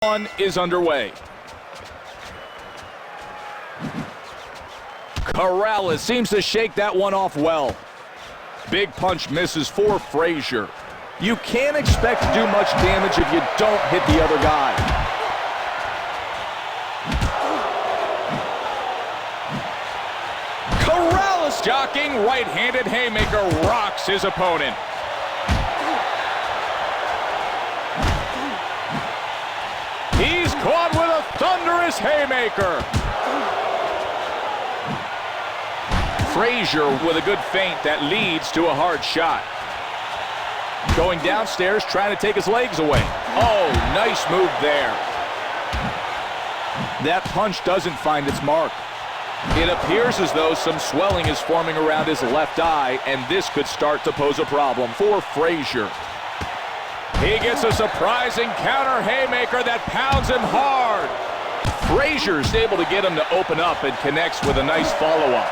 One is underway. Corrales seems to shake that one off well. Big punch misses for Frazier. You can't expect to do much damage if you don't hit the other guy. Corrales jocking right-handed haymaker rocks his opponent. He's caught with a thunderous haymaker. Frazier with a good feint that leads to a hard shot. Going downstairs, trying to take his legs away. Oh, nice move there. That punch doesn't find its mark. It appears as though some swelling is forming around his left eye, and this could start to pose a problem for Frazier. He gets a surprising counter haymaker that pounds him hard. Frazier's able to get him to open up and connects with a nice follow-up.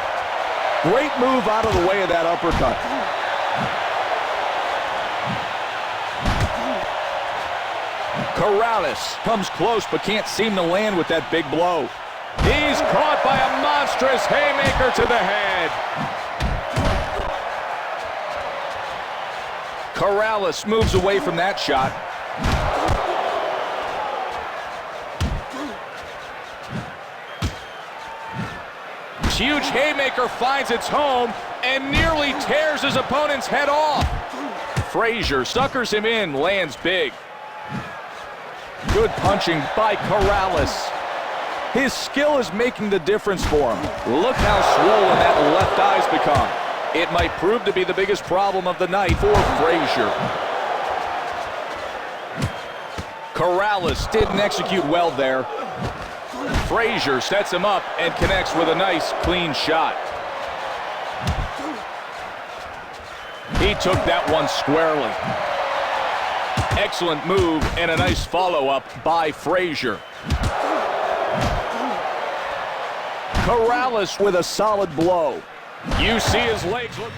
Great move out of the way of that uppercut. Corrales comes close but can't seem to land with that big blow. He's caught by a monstrous haymaker to the head. Corrales moves away from that shot. Huge haymaker finds its home and nearly tears his opponent's head off. Frazier suckers him in, lands big. Good punching by Corrales. His skill is making the difference for him. Look how swollen that left eye's become. It might prove to be the biggest problem of the night for Frazier. Corrales didn't execute well there. Frazier sets him up and connects with a nice, clean shot. He took that one squarely. Excellent move and a nice follow-up by Frazier. Corrales with a solid blow. You see his legs look...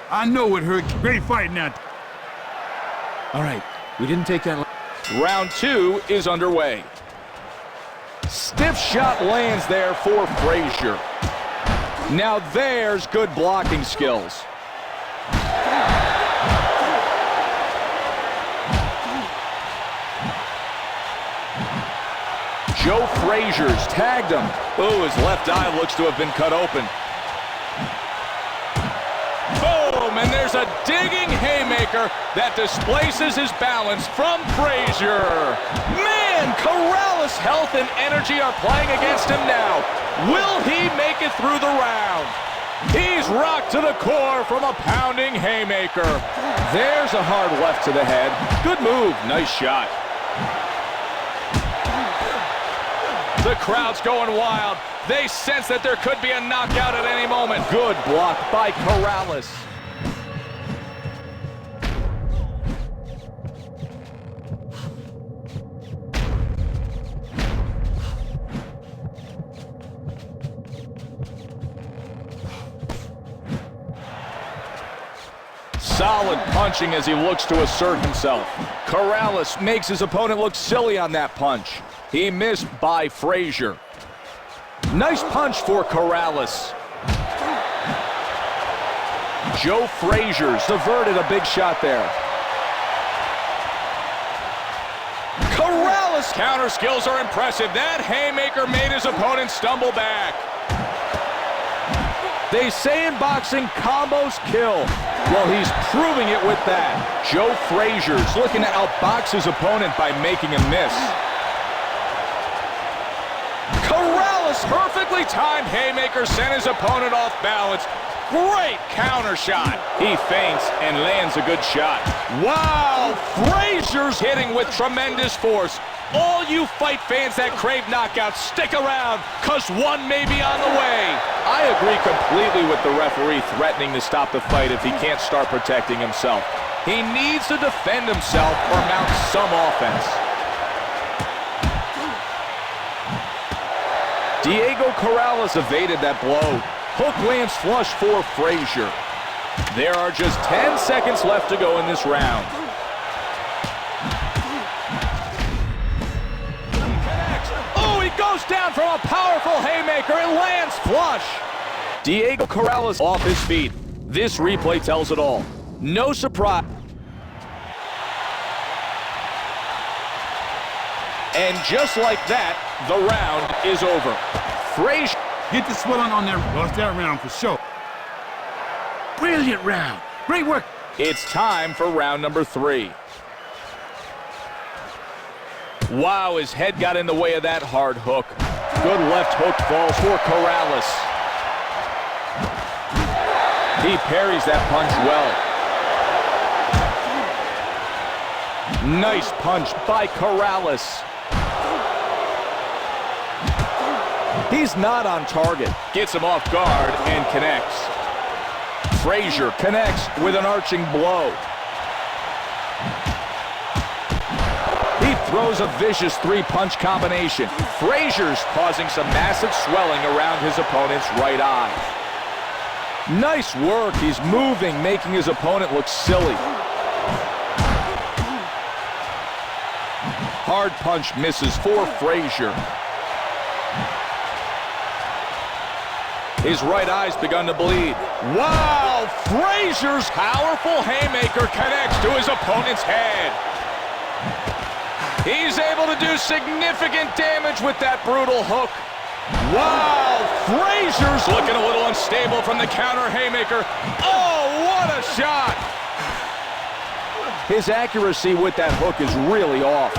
I know it hurt. Great fight now. All right, we didn't take that. Round two is underway. Stiff shot lands there for Frazier. Now there's good blocking skills. Joe Frazier's tagged him. Oh, his left eye looks to have been cut open. Boom, and there's a digging haymaker that displaces his balance from Frazier. Man, Corrales' health and energy are playing against him now. Will he make it through the round? He's rocked to the core from a pounding haymaker. There's a hard left to the head. Good move, nice shot. The crowd's going wild. They sense that there could be a knockout at any moment. Good block by Corrales. Solid punching as he looks to assert himself. Corrales makes his opponent look silly on that punch. He missed by Frazier. Nice punch for Corrales. Joe Frazier's diverted a big shot there. Corrales' counter skills are impressive. That haymaker made his opponent stumble back. They say in boxing, combos kill. Well, he's proving it with that. Joe Frazier's looking to outbox his opponent by making him miss. Corrales' perfectly timed haymaker sent his opponent off balance. Great counter shot. He feints and lands a good shot. Wow, Frazier's hitting with tremendous force. All you fight fans that crave knockouts, stick around, because one may be on the way. I agree completely with the referee threatening to stop the fight if he can't start protecting himself. He needs to defend himself or mount some offense. Diego Corrales evaded that blow. Hook lands flush for Frazier. There are just 10 seconds left to go in this round. Oh, he goes down from a powerful haymaker and lands flush. Diego Corrales off his feet. This replay tells it all. No surprise. And just like that, the round is over. Frazier. Get the swelling on there. Lost that round for sure. Brilliant round. Great work. It's time for round number 3. Wow, his head got in the way of that hard hook. Good left hook falls for Corrales. He parries that punch well. Nice punch by Corrales. He's not on target. Gets him off guard and connects. Frazier connects with an arching blow. He throws a vicious 3-punch combination. Frazier's causing some massive swelling around his opponent's right eye. Nice work. He's moving, making his opponent look silly. Hard punch misses for Frazier. His right eye's begun to bleed. Wow! Frazier's powerful haymaker connects to his opponent's head. He's able to do significant damage with that brutal hook. Wow! Frazier's looking a little unstable from the counter haymaker. Oh, what a shot! His accuracy with that hook is really off.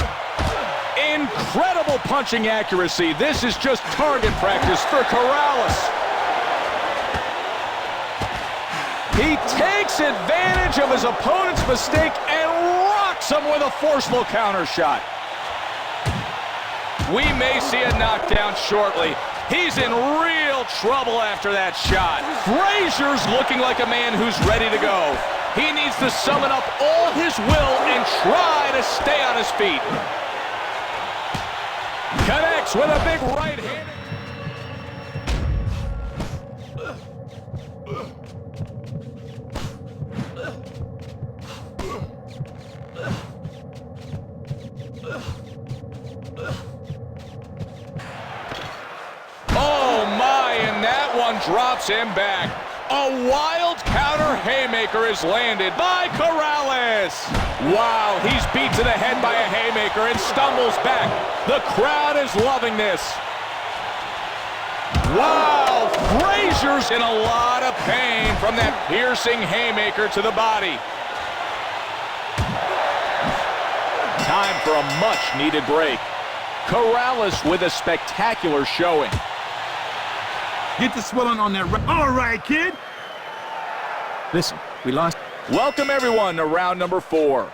Incredible punching accuracy. This is just target practice for Corrales. He takes advantage of his opponent's mistake and rocks him with a forceful counter shot. We may see a knockdown shortly. He's in real trouble after that shot. Frazier's looking like a man who's ready to go. He needs to summon up all his will and try to stay on his feet. Connects with a big right hand. Oh my, and that one drops him back. A wild counter haymaker is landed by Corrales. Wow, he's beat to the head by a haymaker and stumbles back. The crowd is loving this. Wow, Frazier's in a lot of pain from that piercing haymaker to the body. Time for a much-needed break. Corrales with a spectacular showing. Get the swelling on there. All right, kid. Listen, we lost. Welcome, everyone, to round number 4.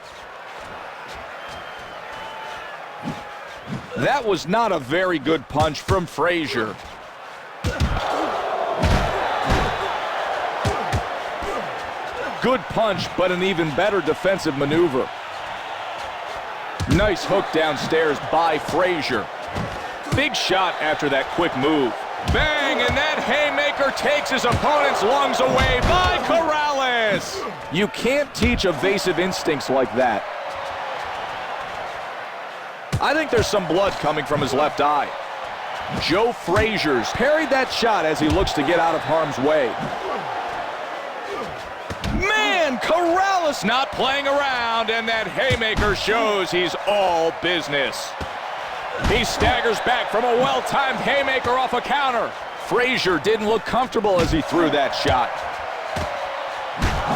That was not a very good punch from Frazier. Good punch, but an even better defensive maneuver. Nice hook downstairs by Frazier. Big shot after that quick move. Bang, and that haymaker takes his opponent's lungs away by Corrales. You can't teach evasive instincts like that. I think there's some blood coming from his left eye. Joe Frazier's parried that shot as he looks to get out of harm's way. Man, Corrales not playing around, and that haymaker shows he's all business. He staggers back from a well-timed haymaker off a counter. Frazier didn't look comfortable as he threw that shot.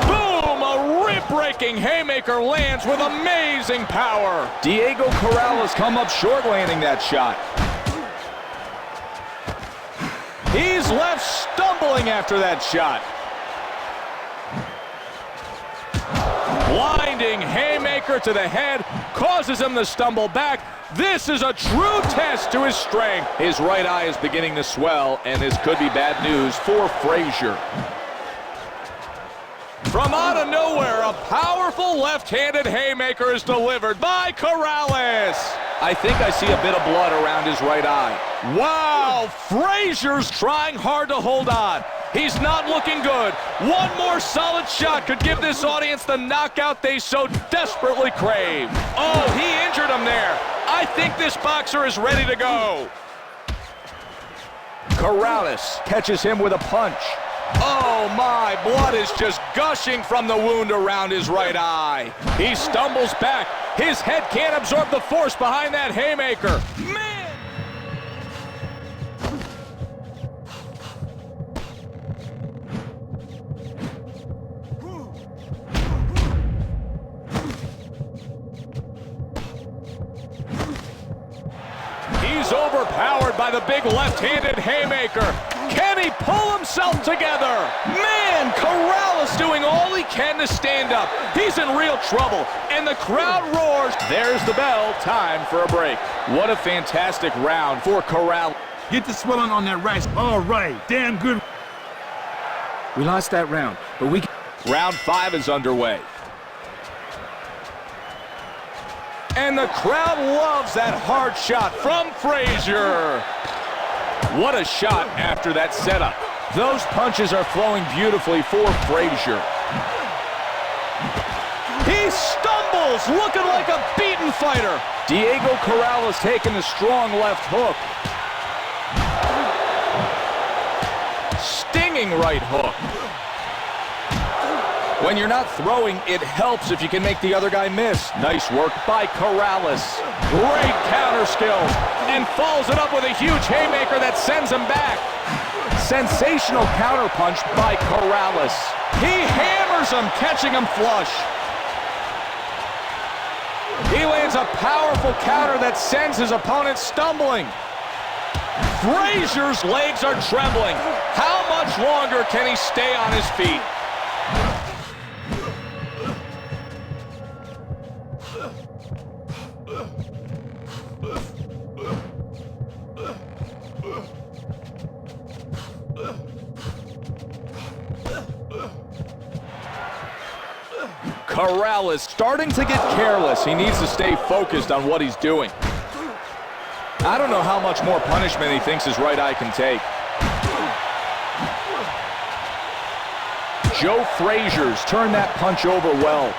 Boom! A rib-breaking haymaker lands with amazing power. Diego Corrales come up short landing that shot. He's left stumbling after that shot. kicker to the head causes him to stumble back. This is a true test to his strength. His right eye is beginning to swell, and this could be bad news for Frazier. From out of nowhere, a powerful left-handed haymaker is delivered by Corrales. I think I see a bit of blood around his right eye. Wow, Frazier's trying hard to hold on. He's not looking good. One more solid shot could give this audience the knockout they so desperately crave. Oh, he injured him there. I think this boxer is ready to go. Corrales catches him with a punch. Oh my, blood is just gushing from the wound around his right eye. He stumbles back. His head can't absorb the force behind that haymaker. Man! He's overpowered by the big left-handed haymaker. Can he pull himself together? Man, Corrales doing all he can to stand up. He's in real trouble, and the crowd roars. There's the bell. Time for a break. What a fantastic round for Corrales. Get the swelling on that right. All right, damn good. We lost that round, but we... Round 5 is underway. And the crowd loves that hard shot from Frazier. What a shot after that setup. Those punches are flowing beautifully for Frazier. He stumbles, looking like a beaten fighter. Diego Corrales taking a strong left hook. Stinging right hook. When you're not throwing, it helps if you can make the other guy miss. Nice work by Corrales. Great counter skills. And follows it up with a huge haymaker that sends him back. Sensational counter punch by Corrales. He hammers him, catching him flush. He lands a powerful counter that sends his opponent stumbling. Frazier's legs are trembling. How much longer can he stay on his feet? Corrales starting to get careless. He needs to stay focused on what he's doing. I don't know how much more punishment he thinks his right eye can take. Joe Frazier's turned that punch over well.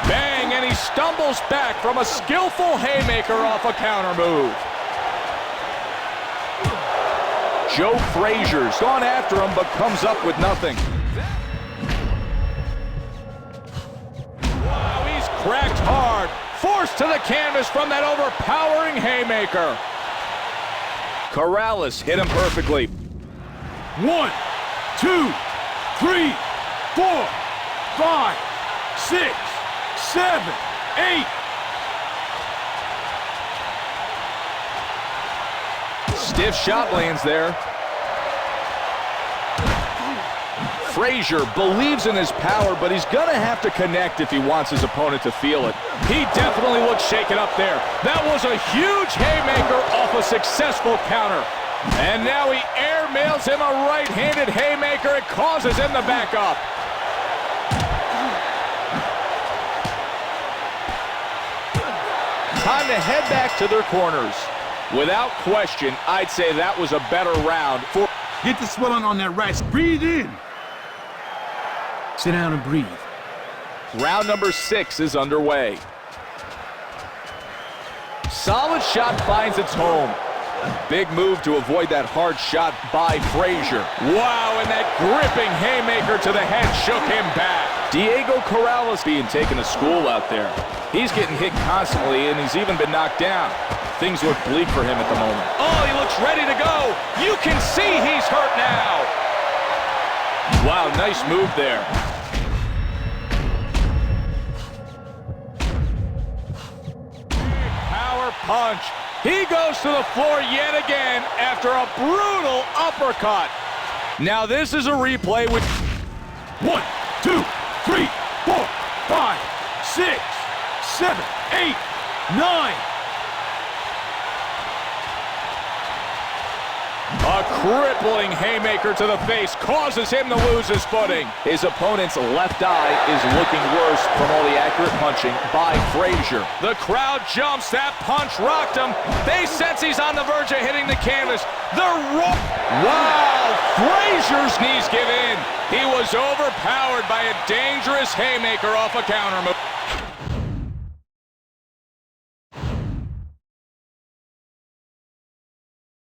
Bang, and he stumbles back from a skillful haymaker off a counter move. Joe Frazier's gone after him but comes up with nothing. Cracked hard, forced to the canvas from that overpowering haymaker. Corrales hit him perfectly. 1, 2, 3, 4, 5, 6, 7, 8. Stiff shot lands there. Frazier believes in his power, but he's going to have to connect if he wants his opponent to feel it. He definitely looks shaken up there. That was a huge haymaker off a successful counter. And now he airmails him a right-handed haymaker. It causes him to back up. Time to head back to their corners. Without question, I'd say that was a better round for... Get the swelling on that right. Breathe in. Sit down and breathe. Round number 6 is underway. Solid shot finds its home. Big move to avoid that hard shot by Frazier. Wow, and that gripping haymaker to the head shook him back. Diego Corrales being taken to school out there. He's getting hit constantly, and he's even been knocked down. Things look bleak for him at the moment. Oh, he looks ready to go. You can see he's hurt now. Wow, nice move there. Power punch. He goes to the floor yet again after a brutal uppercut. Now this is a replay with 1, 2, 3, 4, 5, 6, 7, 8, 9. A crippling haymaker to the face causes him to lose his footing. His opponent's left eye is looking worse from all the accurate punching by Frazier. The crowd jumps. That punch rocked him. They sense he's on the verge of hitting the canvas. Wow! Frazier's knees give in. He was overpowered by a dangerous haymaker off a counter move.